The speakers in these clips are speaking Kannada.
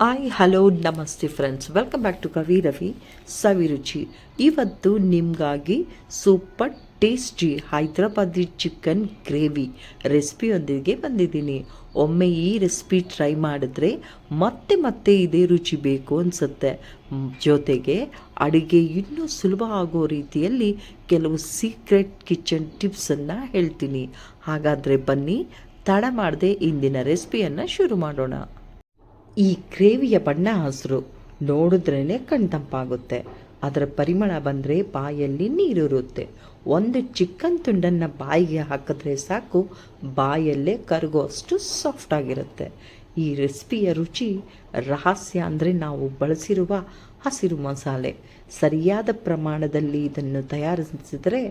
ಹಾಯ್ ಹಲೋ ನಮಸ್ತೆ friends, welcome back to Kavi Ravi Saviruchi. ಇವತ್ತು ನಿಮಗಾಗಿ super tasty Hyderabadi chicken gravy ರೆಸಿಪಿಯೊಂದಿಗೆ ಬಂದಿದ್ದೀನಿ. ಒಮ್ಮೆ ಈ ರೆಸಿಪಿ ಟ್ರೈ ಮಾಡಿದ್ರೆ ಮತ್ತೆ ಮತ್ತೆ ಇದೇ ರುಚಿ ಬೇಕು ಅನಿಸುತ್ತೆ. ಜೊತೆಗೆ ಅಡುಗೆ ಇನ್ನೂ ಸುಲಭ ಆಗೋ ರೀತಿಯಲ್ಲಿ ಕೆಲವು ಸೀಕ್ರೆಟ್ ಕಿಚನ್ ಟಿಪ್ಸನ್ನು ಹೇಳ್ತೀನಿ. ಹಾಗಾದರೆ ಬನ್ನಿ, ತಡ ಮಾಡದೆ ಇಂದಿನ ರೆಸಿಪಿಯನ್ನು ಶುರು ಮಾಡೋಣ. ಈ ಗ್ರೇವಿಯ ಬಣ್ಣ ಹಸಿರು, ನೋಡಿದ್ರೇ ಕಣ್ತಂಪಾಗುತ್ತೆ. ಅದರ ಪರಿಮಳ ಬಂದರೆ ಬಾಯಲ್ಲಿ ನೀರಿರುತ್ತೆ. ಒಂದು ಚಿಕನ್ ತುಂಡನ್ನು ಬಾಯಿಗೆ ಹಾಕಿದ್ರೆ ಸಾಕು, ಬಾಯಲ್ಲೇ ಕರಗೋ ಅಷ್ಟು ಸಾಫ್ಟ್ ಆಗಿರುತ್ತೆ. ಈ ರೆಸಿಪಿಯ ರುಚಿ ರಹಸ್ಯ ಅಂದರೆ ನಾವು ಬಳಸಿರುವ ಹಸಿರು ಮಸಾಲೆ. ಸರಿಯಾದ ಪ್ರಮಾಣದಲ್ಲಿ ಇದನ್ನು ತಯಾರಿಸಿದರೆ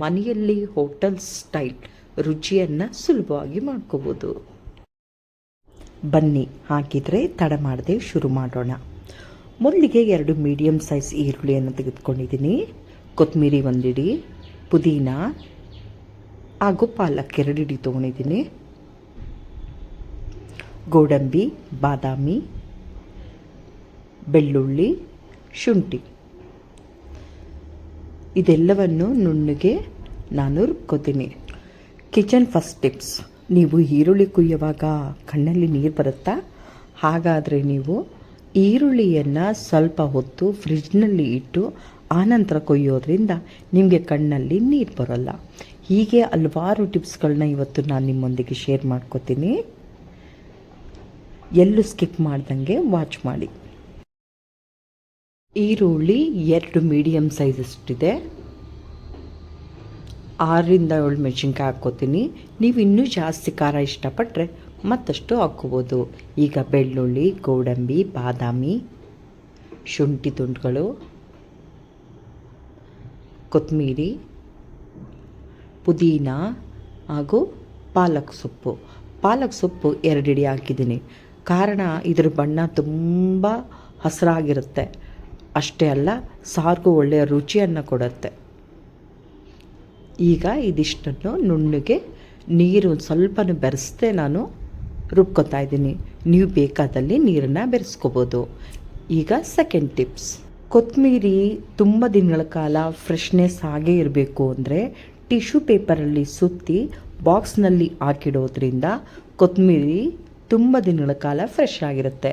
ಮನೆಯಲ್ಲಿ ಹೋಟೆಲ್ ಸ್ಟೈಲ್ ರುಚಿಯನ್ನು ಸುಲಭವಾಗಿ ಮಾಡ್ಕೋಬೋದು. ಬನ್ನಿ, ಹಾಕಿದರೆ ತಡ ಮಾಡದೆ ಶುರು ಮಾಡೋಣ. ಮೊದಲಿಗೆ 2 ಮೀಡಿಯಮ್ ಸೈಜ್ ಈರುಳ್ಳಿಯನ್ನು ತೆಗೆದುಕೊಂಡಿದ್ದೀನಿ. ಕೊತ್ತಂಬರಿ 1 ಹಿಡಿ, ಪುದೀನ ಹಾಗೂ ಪಾಲಕ್ 2 ಹಿಡಿ ತೊಗೊಂಡಿದ್ದೀನಿ. ಗೋಡಂಬಿ, ಬಾದಾಮಿ, ಬೆಳ್ಳುಳ್ಳಿ, ಶುಂಠಿ ಇದೆಲ್ಲವನ್ನು ನುಣ್ಣಗೆ ನಾನು ರುಬ್ಕೋತೀನಿ. ಕಿಚನ್ ಫಸ್ಟ್ ಟಿಪ್ಸ್: ನೀವು ಈರುಳ್ಳಿ ಕುಯ್ಯುವಾಗ ಕಣ್ಣಲ್ಲಿ ನೀರು ಬರುತ್ತಾ? ಹಾಗಾದರೆ ನೀವು ಈರುಳ್ಳಿಯನ್ನು ಸ್ವಲ್ಪ ಹೊತ್ತು ಫ್ರಿಡ್ಜ್ನಲ್ಲಿ ಇಟ್ಟು ಆನಂತರ ಕೊಯ್ಯೋದ್ರಿಂದ ನಿಮಗೆ ಕಣ್ಣಲ್ಲಿ ನೀರು ಬರೋಲ್ಲ. ಹೀಗೆ ಹಲವಾರು ಟಿಪ್ಸ್ಗಳನ್ನ ಇವತ್ತು ನಾನು ನಿಮ್ಮೊಂದಿಗೆ ಶೇರ್ ಮಾಡ್ಕೋತೀನಿ. ಎಲ್ಲೂ ಸ್ಕಿಪ್ ಮಾಡ್ದಂಗೆ ವಾಚ್ ಮಾಡಿ. ಈರುಳ್ಳಿ 2 ಮೀಡಿಯಮ್ ಸೈಜ್ ಅಷ್ಟಿದೆ. 6ರಿಂದ 7 ಮೆಣಸಿನ್ಕಾಯಿ ಹಾಕ್ಕೋತೀನಿ. ನೀವು ಇನ್ನೂ ಜಾಸ್ತಿ ಖಾರ ಇಷ್ಟಪಟ್ಟರೆ ಮತ್ತಷ್ಟು ಹಾಕ್ಕೋಬೋದು. ಈಗ ಬೆಳ್ಳುಳ್ಳಿ, ಗೋಡಂಬಿ, ಬಾದಾಮಿ, ಶುಂಠಿ ತುಂಡುಗಳು, ಕೊತ್ತಂಬರಿ, ಪುದೀನ ಹಾಗೂ ಪಾಲಕ್ ಸೊಪ್ಪು 2 ಹಿಡಿ ಹಾಕಿದ್ದೀನಿ. ಕಾರಣ ಇದರ ಬಣ್ಣ ತುಂಬ ಹಸಿರಾಗಿರುತ್ತೆ. ಅಷ್ಟೇ ಅಲ್ಲ, ಸಾರಿಗೂ ಒಳ್ಳೆಯ ರುಚಿಯನ್ನು ಕೊಡುತ್ತೆ. ಈಗ ಇದಿಷ್ಟನ್ನು ನುಣ್ಣಗೆ ನೀರು ಸ್ವಲ್ಪ ಬೆರೆಸದೆ ನಾನು ರುಬ್ಕೊತಾ ಇದ್ದೀನಿ. ನೀವು ಬೇಕಾದಲ್ಲಿ ನೀರನ್ನು ಬೆರೆಸ್ಕೋಬೋದು. ಈಗ ಸೆಕೆಂಡ್ ಟಿಪ್ಸ್: ಕೊತ್ತಂಬರಿ ತುಂಬ ದಿನಗಳ ಕಾಲ ಫ್ರೆಶ್ನೆಸ್ ಆಗೇ ಇರಬೇಕು ಅಂದರೆ ಟಿಶ್ಯೂ ಪೇಪರಲ್ಲಿ ಸುತ್ತಿ ಬಾಕ್ಸ್ನಲ್ಲಿ ಹಾಕಿಡೋದ್ರಿಂದ ಕೊತ್ತಂಬರಿ ತುಂಬ ದಿನಗಳ ಕಾಲ ಫ್ರೆಶ್ ಆಗಿರುತ್ತೆ.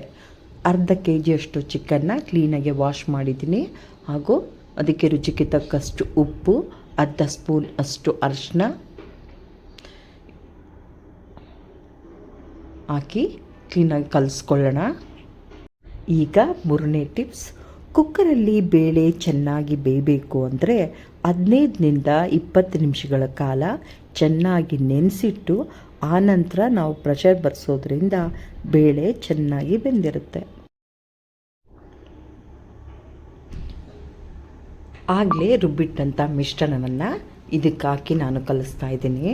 ಅರ್ಧ kg ಚಿಕನ್ನ ಕ್ಲೀನಾಗಿ ವಾಶ್ ಮಾಡಿದ್ದೀನಿ. ಹಾಗೂ ಅದಕ್ಕೆ ರುಚಿಗೆ ತಕ್ಕಷ್ಟು ಉಪ್ಪು, ಅರ್ಧ ಸ್ಪೂನ್ ಅಷ್ಟು ಅರಿಶಿನ ಹಾಕಿ ಕ್ಲೀನಾಗಿ ಕಲಿಸ್ಕೊಳ್ಳೋಣ. ಈಗ 3ನೇ ಟಿಪ್ಸ್: ಕುಕ್ಕರಲ್ಲಿ ಬೇಳೆ ಚೆನ್ನಾಗಿ ಬೇಯಬೇಕು ಅಂದರೆ 15ರಿಂದ 20 ನಿಮಿಷಗಳ ಕಾಲ ಚೆನ್ನಾಗಿ ನೆನೆಸಿಟ್ಟು ಆನಂತರ ನಾವು ಪ್ರೆಷರ್ ಬರ್ಸೋದ್ರಿಂದ ಬೇಳೆ ಚೆನ್ನಾಗಿ ಬೆಂದಿರುತ್ತೆ. ಆಗಲೇ ರುಬ್ಬಿಟ್ಟಂಥ ಮಿಶ್ರಣವನ್ನು ಇದಕ್ಕೆ ಹಾಕಿ ನಾನು ಕಲಿಸ್ತಾ ಇದ್ದೀನಿ.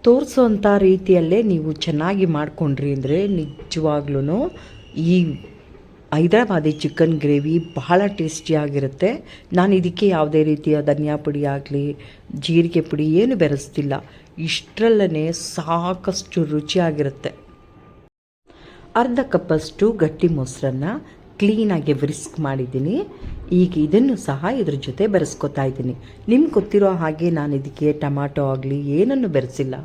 ತೋರಿಸೋಂಥ ರೀತಿಯಲ್ಲೇ ನೀವು ಚೆನ್ನಾಗಿ ಮಾಡಿಕೊಂಡ್ರಿ ಅಂದರೆ ನಿಜವಾಗ್ಲೂ ಈ ಹೈದರಾಬಾದಿ ಚಿಕನ್ ಗ್ರೇವಿ ಬಹಳ ಟೇಸ್ಟಿಯಾಗಿರುತ್ತೆ. ನಾನು ಇದಕ್ಕೆ ಯಾವುದೇ ರೀತಿಯ ಧನಿಯಾ ಪುಡಿ ಆಗಲಿ, ಜೀರಿಗೆ ಪುಡಿ ಏನು ಬೆರೆಸ್ತಿಲ್ಲ. ಇಷ್ಟರಲ್ಲೇ ಸಾಕಷ್ಟು ರುಚಿಯಾಗಿರುತ್ತೆ. ಅರ್ಧ ಕಪ್ಪಷ್ಟು ಗಟ್ಟಿ ಮೊಸರನ್ನು ಕ್ಲೀನಾಗಿ ವಿಸ್ಕ್ ಮಾಡಿದ್ದೀನಿ. ಈಗ ಇದನ್ನು ಸಹ ಇದ್ರ ಜೊತೆ ಬೆರೆಸ್ಕೊತಾ ಇದ್ದೀನಿ. ನಿಮ್ಗೆ ಗೊತ್ತಿರೋ ಹಾಗೆ ನಾನು ಇದಕ್ಕೆ ಟೊಮಾಟೊ ಆಗಲಿ ಏನನ್ನು ಬೆರೆಸಿಲ್ಲ.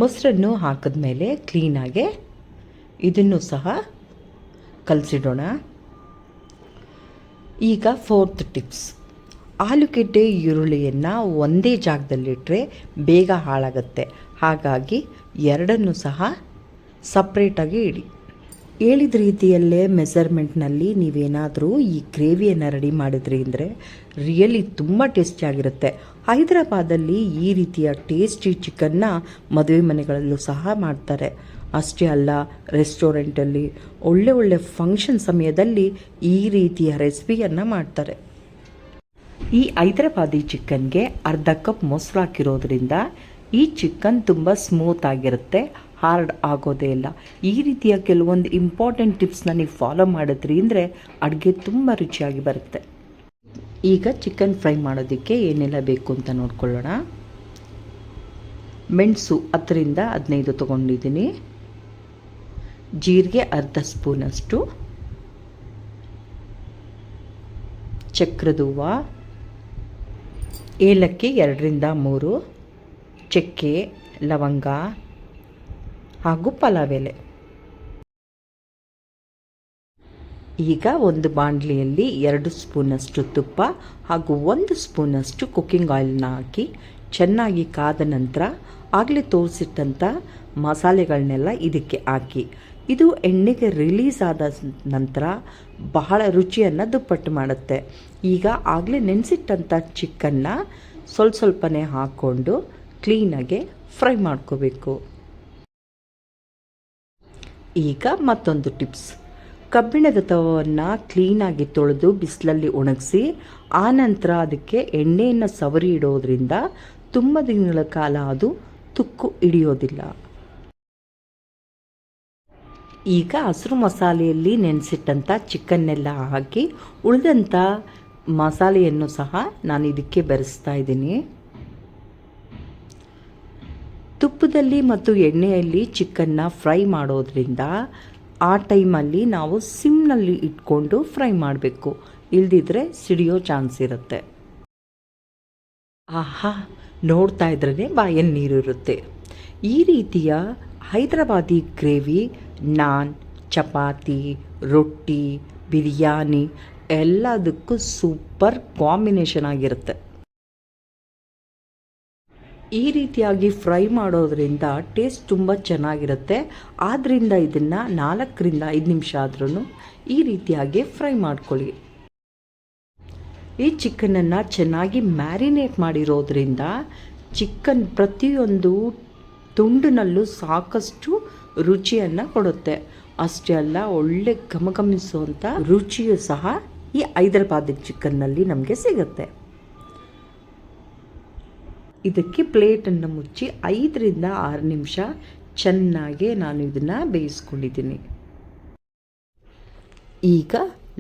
ಮೊಸರನ್ನು ಹಾಕಿದ್ಮೇಲೆ ಕ್ಲೀನಾಗೆ ಇದನ್ನು ಸಹ ಕಲಸಿಡೋಣ. ಈಗ 4th ಟಿಪ್ಸ್: ಆಲೂಗೆಡ್ಡೆ, ಈರುಳ್ಳಿಯನ್ನು ಒಂದೇ ಜಾಗದಲ್ಲಿಟ್ಟರೆ ಬೇಗ ಹಾಳಾಗುತ್ತೆ. ಹಾಗಾಗಿ 2 ಸಹ ಸಪ್ರೇಟಾಗಿ ಇಡಿ. ಹೇಳಿದ ರೀತಿಯಲ್ಲೇ ಮೆಸರ್ಮೆಂಟ್ನಲ್ಲಿ ನೀವೇನಾದರೂ ಈ ಗ್ರೇವಿಯನ್ನು ರೆಡಿ ಮಾಡಿದ್ರಿ ಅಂದರೆ ರಿಯಲಿ ತುಂಬ ಟೇಸ್ಟಿಯಾಗಿರುತ್ತೆ. ಹೈದರಾಬಾದಲ್ಲಿ ಈ ರೀತಿಯ ಟೇಸ್ಟಿ ಚಿಕನ್ನ ಮದುವೆ ಮನೆಗಳಲ್ಲೂ ಸಹ ಮಾಡ್ತಾರೆ. ಅಷ್ಟೇ ಅಲ್ಲ, ರೆಸ್ಟೋರೆಂಟಲ್ಲಿ ಒಳ್ಳೆ ಫಂಕ್ಷನ್ ಸಮಯದಲ್ಲಿ ಈ ರೀತಿಯ ರೆಸಿಪಿಯನ್ನು ಮಾಡ್ತಾರೆ. ಈ ಹೈದರಾಬಾದಿ ಚಿಕನ್ಗೆ ಅರ್ಧ ಕಪ್ ಮೊಸರು ಹಾಕಿರೋದ್ರಿಂದ ಈ ಚಿಕನ್ ತುಂಬ ಸ್ಮೂತ್ ಆಗಿರುತ್ತೆ, ಹಾರ್ಡ್ ಆಗೋದೇ ಇಲ್ಲ. ಈ ರೀತಿಯ ಕೆಲವೊಂದು ಇಂಪಾರ್ಟೆಂಟ್ ಟಿಪ್ಸ್ನ ನೀವು ಫಾಲೋ ಮಾಡಿದ್ರಿ ಅಂದರೆ ಅಡುಗೆ ತುಂಬ ರುಚಿಯಾಗಿ ಬರುತ್ತೆ. ಈಗ ಚಿಕನ್ ಫ್ರೈ ಮಾಡೋದಕ್ಕೆ ಏನೆಲ್ಲ ಬೇಕು ಅಂತ ನೋಡ್ಕೊಳ್ಳೋಣ. ಮೆಣಸು 10ರಿಂದ 15 ತೊಗೊಂಡಿದ್ದೀನಿ. ಜೀರಿಗೆ ಅರ್ಧ ಸ್ಪೂನಷ್ಟು, ಚಕ್ರದ ಹೂವು, ಏಲಕ್ಕಿ 2-3, ಚಕ್ಕೆ, ಲವಂಗ ಹಾಗೂ ಪಲಾವ್ ಎಲೆ. ಈಗ ಒಂದು ಬಾಣಲಿಯಲ್ಲಿ 2 ಸ್ಪೂನಷ್ಟು ತುಪ್ಪ ಹಾಗೂ 1 ಸ್ಪೂನಷ್ಟು ಕುಕ್ಕಿಂಗ್ ಆಯಿಲ್ನ ಹಾಕಿ ಚೆನ್ನಾಗಿ ಕಾದ ನಂತರ ಆಗಲೇ ತೋರಿಸಿಟ್ಟಂಥ ಮಸಾಲೆಗಳನ್ನೆಲ್ಲ ಇದಕ್ಕೆ ಹಾಕಿ ಇದು ಎಣ್ಣೆಗೆ ರಿಲೀಸ್ ಆದ ನಂತರ ಬಹಳ ರುಚಿಯನ್ನು ದುಪ್ಪಟ್ಟು ಮಾಡುತ್ತೆ. ಈಗ ಆಗಲೇ ನೆನೆಸಿಟ್ಟಂಥ ಚಿಕನ್ನ ಸ್ವಲ್ಪನೇ ಹಾಕ್ಕೊಂಡು ಕ್ಲೀನಾಗೆ ಫ್ರೈ ಮಾಡ್ಕೋಬೇಕು. ಈಗ ಮತ್ತೊಂದು ಟಿಪ್ಸ್, ಕಬ್ಬಿಣದ ತವವನ್ನು ಕ್ಲೀನಾಗಿ ತೊಳೆದು ಬಿಸಿಲಲ್ಲಿ ಒಣಗಿಸಿ ಆನಂತರ ಅದಕ್ಕೆ ಎಣ್ಣೆಯನ್ನು ಸವರಿ ಇಡೋದ್ರಿಂದ ತುಂಬ ದಿನಗಳ ಕಾಲ ಅದು ತುಕ್ಕು ಹಿಡಿಯೋದಿಲ್ಲ. ಈಗ ಹಸಿರು ಮಸಾಲೆಯಲ್ಲಿ ನೆನೆಸಿಟ್ಟಂಥ ಚಿಕನ್ನೆಲ್ಲ ಹಾಕಿ ಉಳಿದಂಥ ಮಸಾಲೆಯನ್ನು ಸಹ ನಾನು ಇದಕ್ಕೆ ಬೆರೆಸ್ತಾ ಇದ್ದೀನಿ. ತುಪ್ಪದಲ್ಲಿ ಮತ್ತು ಎಣ್ಣೆಯಲ್ಲಿ ಚಿಕನ್ನ ಫ್ರೈ ಮಾಡೋದ್ರಿಂದ ಆ ಟೈಮಲ್ಲಿ ನಾವು ಸಿಮ್ನಲ್ಲಿ ಇಟ್ಕೊಂಡು ಫ್ರೈ ಮಾಡಬೇಕು, ಇಲ್ದಿದ್ರೆ ಸಿಡಿಯೋ ಚಾನ್ಸ್ ಇರುತ್ತೆ. ಆಹಾ, ನೋಡ್ತಾ ಇದ್ರೇ ಬಾಯಲ್ಲಿ ನೀರಿರುತ್ತೆ. ಈ ರೀತಿಯ ಹೈದರಾಬಾದಿ ಗ್ರೇವಿ ನಾನ್, ಚಪಾತಿ, ರೊಟ್ಟಿ, ಬಿರಿಯಾನಿ ಎಲ್ಲದಕ್ಕೂ ಸೂಪರ್ ಕಾಂಬಿನೇಷನ್ ಆಗಿರುತ್ತೆ. ಈ ರೀತಿಯಾಗಿ ಫ್ರೈ ಮಾಡೋದ್ರಿಂದ ಟೇಸ್ಟ್ ತುಂಬ ಚೆನ್ನಾಗಿರುತ್ತೆ. ಆದ್ದರಿಂದ ಇದನ್ನು 4-5 ನಿಮಿಷ ಆದ್ರೂ ಈ ರೀತಿಯಾಗಿ ಫ್ರೈ ಮಾಡ್ಕೊಳ್ಳಿ. ಈ ಚಿಕನನ್ನು ಚೆನ್ನಾಗಿ ಮ್ಯಾರಿನೇಟ್ ಮಾಡಿರೋದ್ರಿಂದ ಚಿಕನ್ ಪ್ರತಿಯೊಂದು ತುಂಡಿನಲ್ಲೂ ಸಾಕಷ್ಟು ರುಚಿಯನ್ನು ಕೊಡುತ್ತೆ. ಅಷ್ಟೇ ಅಲ್ಲ, ಒಳ್ಳೆ ಘಮಘಮಿಸುವಂಥ ರುಚಿಯೂ ಸಹ ಈ ಹೈದರಾಬಾದಿ ಚಿಕನ್ನಲ್ಲಿ ನಮಗೆ ಸಿಗುತ್ತೆ. ಇದಕ್ಕೆ ಪ್ಲೇಟನ್ನು ಮುಚ್ಚಿ 5-6 ನಿಮಿಷ ಚೆನ್ನಾಗಿ ನಾನು ಇದನ್ನು ಬೇಯಿಸ್ಕೊಂಡಿದ್ದೀನಿ. ಈಗ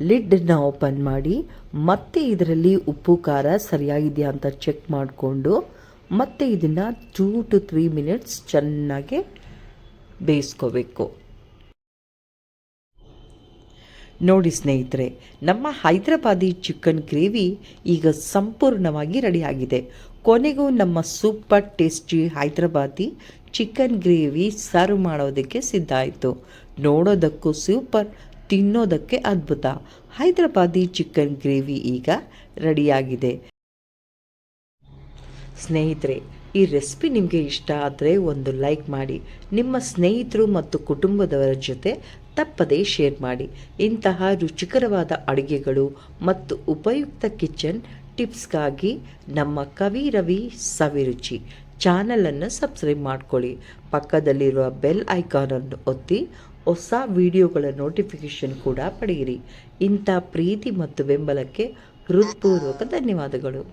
ಲಿಡ್ಡನ್ನು ಓಪನ್ ಮಾಡಿ ಮತ್ತೆ ಇದರಲ್ಲಿ ಉಪ್ಪು ಖಾರ ಸರಿಯಾಗಿದೆಯಾ ಅಂತ ಚೆಕ್ ಮಾಡಿಕೊಂಡು ಮತ್ತೆ ಇದನ್ನು 2 to 3 ಮಿನಿಟ್ಸ್ ಚೆನ್ನಾಗಿ ಬೇಯಿಸ್ಕೋಬೇಕು. ನೋಡಿ ಸ್ನೇಹಿತರೆ, ನಮ್ಮ ಹೈದರಾಬಾದಿ ಚಿಕನ್ ಗ್ರೇವಿ ಈಗ ಸಂಪೂರ್ಣವಾಗಿ ರೆಡಿಯಾಗಿದೆ. ಕೊನೆಗೂ ನಮ್ಮ super tasty Hyderabadi chicken gravy serve ಮಾಡೋದಕ್ಕೆ ಸಿದ್ಧ ಆಯಿತು. ನೋಡೋದಕ್ಕೂ ಸೂಪರ್, ತಿನ್ನೋದಕ್ಕೆ ಅದ್ಭುತ. ಹೈದರಾಬಾದಿ ಚಿಕನ್ ಗ್ರೇವಿ ಈಗ ರೆಡಿಯಾಗಿದೆ. ಸ್ನೇಹಿತರೆ, ಈ ರೆಸಿಪಿ ನಿಮಗೆ ಇಷ್ಟ ಆದರೆ ಒಂದು ಲೈಕ್ ಮಾಡಿ, ನಿಮ್ಮ ಸ್ನೇಹಿತರು ಮತ್ತು ಕುಟುಂಬದವರ ಜೊತೆ ತಪ್ಪದೇ ಶೇರ್ ಮಾಡಿ. ಇಂತಹ ರುಚಿಕರವಾದ ಅಡುಗೆಗಳು ಮತ್ತು ಉಪಯುಕ್ತ ಕಿಚನ್ ಟಿಪ್ಸ್ಗಾಗಿ ನಮ್ಮ ಕವಿ ರವಿ ಸವಿರುಚಿ ಚಾನಲನ್ನು ಸಬ್ಸ್ಕ್ರೈಬ್ ಮಾಡ್ಕೊಳ್ಳಿ. ಪಕ್ಕದಲ್ಲಿರುವ ಬೆಲ್ ಐಕಾನನ್ನು ಒತ್ತಿ ಹೊಸ ವಿಡಿಯೋಗಳ ನೋಟಿಫಿಕೇಷನ್ ಕೂಡ ಪಡೆಯಿರಿ. ಇಂಥ ಪ್ರೀತಿ ಮತ್ತು ಬೆಂಬಲಕ್ಕೆ ಹೃತ್ಪೂರ್ವಕ ಧನ್ಯವಾದಗಳು.